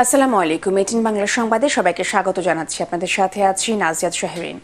আসসালামু আলাইকুম। 18 বাংলা সংবাদে সবাইকে স্বাগত জানাচ্ছি। আপনাদের সাথে আছি নাজিয়াত শাহরিন।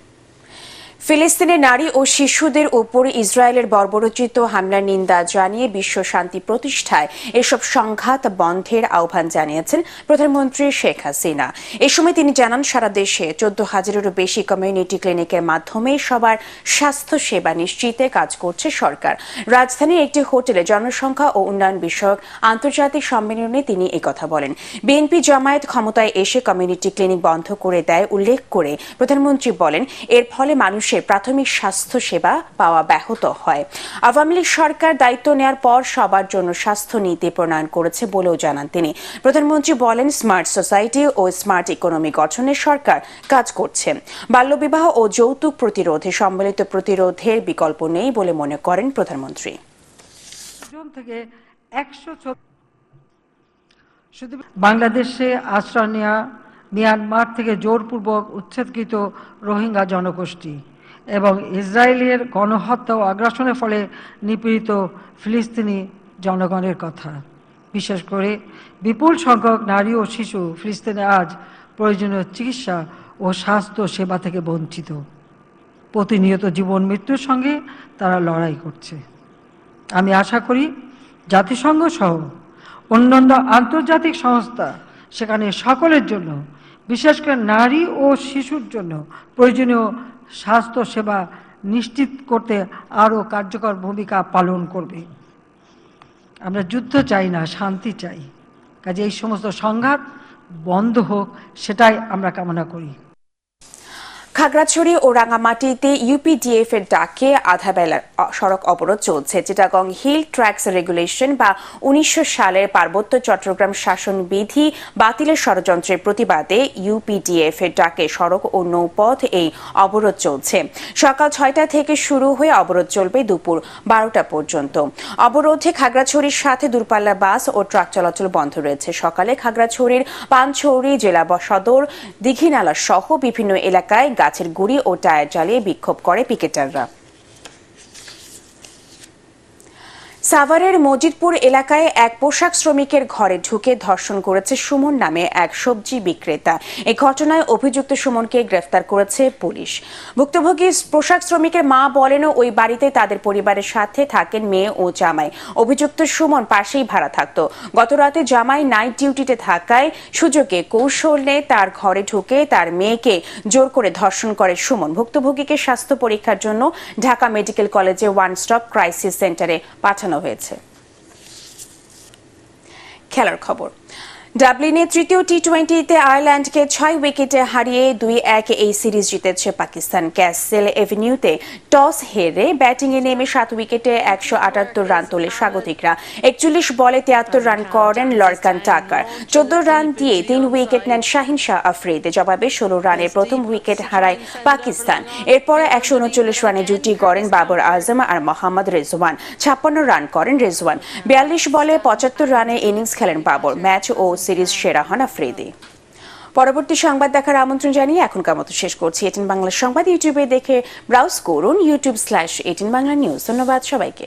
ফিলিস্তিনের নারী ও শিশুদের উপর ইসরায়েলের বর্বরোচিত হামলার নিন্দা জানিয়ে বিশ্ব শান্তি প্রতিষ্ঠায় এসব সংঘাত বন্ধের আহ্বান জানিয়েছেন প্রধানমন্ত্রী শেখ হাসিনা। এ সময় তিনি জানান, সারা দেশে 14,000-এরও বেশি কমিউনিটি ক্লিনিকের মাধ্যমে সবার স্বাস্থ্য সেবা নিশ্চিতে কাজ করছে সরকার। রাজধানীর একটি হোটেলে জনসংখ্যা ও উন্নয়ন বিষয়ক আন্তর্জাতিক সম্মেলনে তিনি একথা বলেন। বিএনপি জামায়াত ক্ষমতায় এসে কমিউনিটি ক্লিনিক বন্ধ করে দেয় উল্লেখ করে প্রধানমন্ত্রী বলেন, এর ফলে মানুষ প্রাথমিক স্বাস্থ্য সেবা পাওয়া ব্যাহত হয়। আওয়ামী লীগ সরকার দায়িত্ব নেয়ার পর সবার জন্য স্বাস্থ্য নীতি প্রণয়ন করেছে বলেও জানান তিনি। প্রধানমন্ত্রী বলেন, স্মার্ট সোসাইটি ও স্মার্ট ইকোনমি গঠনে সরকার কাজ করছে। বাল্যবিবাহ ও যৌতুক প্রতিরোধে সম্মিলিত প্রতিরোধের বিকল্প নেই বলে মনে করেন প্রধানমন্ত্রী। বাংলাদেশে আশ্রয় নেওয়া মিয়ানমার থেকে জোরপূর্বক উচ্ছেদকৃত রোহিঙ্গা জনগোষ্ঠী এবং ইসরায়েলের গণহত্যা ও আগ্রাসনের ফলে নিপীড়িত ফিলিস্তিনি জনগণের কথা। বিশেষ করে বিপুল সংখ্যক নারী ও শিশু ফিলিস্তিনে আজ প্রয়োজনীয় চিকিৎসা ও স্বাস্থ্য সেবা থেকে বঞ্চিত। প্রতিনিয়ত জীবন মৃত্যুর সঙ্গে তারা লড়াই করছে। আমি আশা করি জাতিসংঘ সহ অন্যান্য আন্তর্জাতিক সংস্থা সেখানে সকলের জন্য, বিশেষ করে নারী ও শিশুর জন্য প্রয়োজনীয় স্বাস্থ্য সেবা নিশ্চিত করতে আরও কার্যকর ভূমিকা পালন করবে। আমরা যুদ্ধ চাই না, শান্তি চাই। কাজে এই সমস্ত সংঘাত বন্ধ হোক, সেটাই আমরা কামনা করি। খাগড়াছড়ি ও রাঙামাটিতে ইউপিডিএফ এর ডাকে আধা বেলার সড়ক অবরোধ চলছে। চিটাগং হিল ট্র্যাক্স রেগুলেশন বা 1900 সালের পার্বত্য চট্টগ্রাম শাসন বিধি বাতিলের ষড়যন্ত্রের প্রতিবাদে ইউপিডিএফ এর ডাকে সড়ক ও নৌপথ এই অবরোধ চলছে। সকাল 6টা থেকে শুরু হয়ে অবরোধ চলবে দুপুর 12টা পর্যন্ত। অবরোধে খাগড়াছড়ির সাথে দূরপাল্লার বাস ও ট্রাক চলাচল বন্ধ রয়েছে। সকালে খাগড়াছড়ির পানছড়ি জেলা সদর, দিঘিনালা সহ বিভিন্ন এলাকায় গাছের গুড়ি ও টায়ার জ্বালিয়ে বিক্ষোভ করে পিকেটাররা। সাভারের মজিদপুর এলাকায় এক পোশাক শ্রমিকের ঘরে ঢুকে ধর্ষণ করেছে সুমন নামে এক সবজি বিক্রেতা। এই ঘটনায় অভিযুক্ত সুমনকে গ্রেফতার করেছে পুলিশ। ভুক্তভোগী পোশাক শ্রমিকের মা বলেন, ওই বাড়িতে তাদের পরিবারের সাথে থাকেন মেয়ে ও জামাই। অভিযুক্ত সুমন পাশেই ভাড়া থাকত। গতরাতে জামাই নাইট ডিউটিতে থাকায় সুযোগে কৌশলে তার ঘরে ঢুকে তার মেয়েকে জোর করে ধর্ষণ করে সুমন। ভুক্তভোগীকে স্বাস্থ্য পরীক্ষার জন্য ঢাকা মেডিকেল কলেজে ওয়ান স্টপ ক্রাইসিস সেন্টারে পাঠানো হয়েছে। খেলার খবর। ডাবলিনে তৃতীয় টি20তে আয়ারল্যান্ডকে 6 উইকেটে হারিয়ে 2-1 এই সিরিজ জিতেছে পাকিস্তান। ক্যাসেল এভিনিউতে টস হেরে ব্যাটিংয়ে নেমে 7 উইকেটে 178 রান তোলে স্বাগতিকরা। 41 বলে 73 রান করেন লরকান টাকার। 14 রান দিয়ে 3 উইকেট নেন শাহিন শাহ আফ্রিদি। জবাবে 16 রানের প্রথম উইকেট হারায় পাকিস্তান। এরপর 139 রানে জুটি গড়েন বাবর আজম আর মোহাম্মদ রেজওয়ান। 56 রান করেন রেজওয়ান। 42 বলে 75 রানের ইনিংস খেলেন বাবর। ম্যাচ ও সিরিজ সেরা হন আফ্রিদি। পরবর্তী সংবাদ দেখার আমন্ত্রণ জানিয়ে এখনকার মতো শেষ করছি। 18 বাংলা সংবাদ ইউটিউবে দেখে ব্রাউজ করুন youtube/18 বাংলা নিউজ। ধন্যবাদ সবাইকে।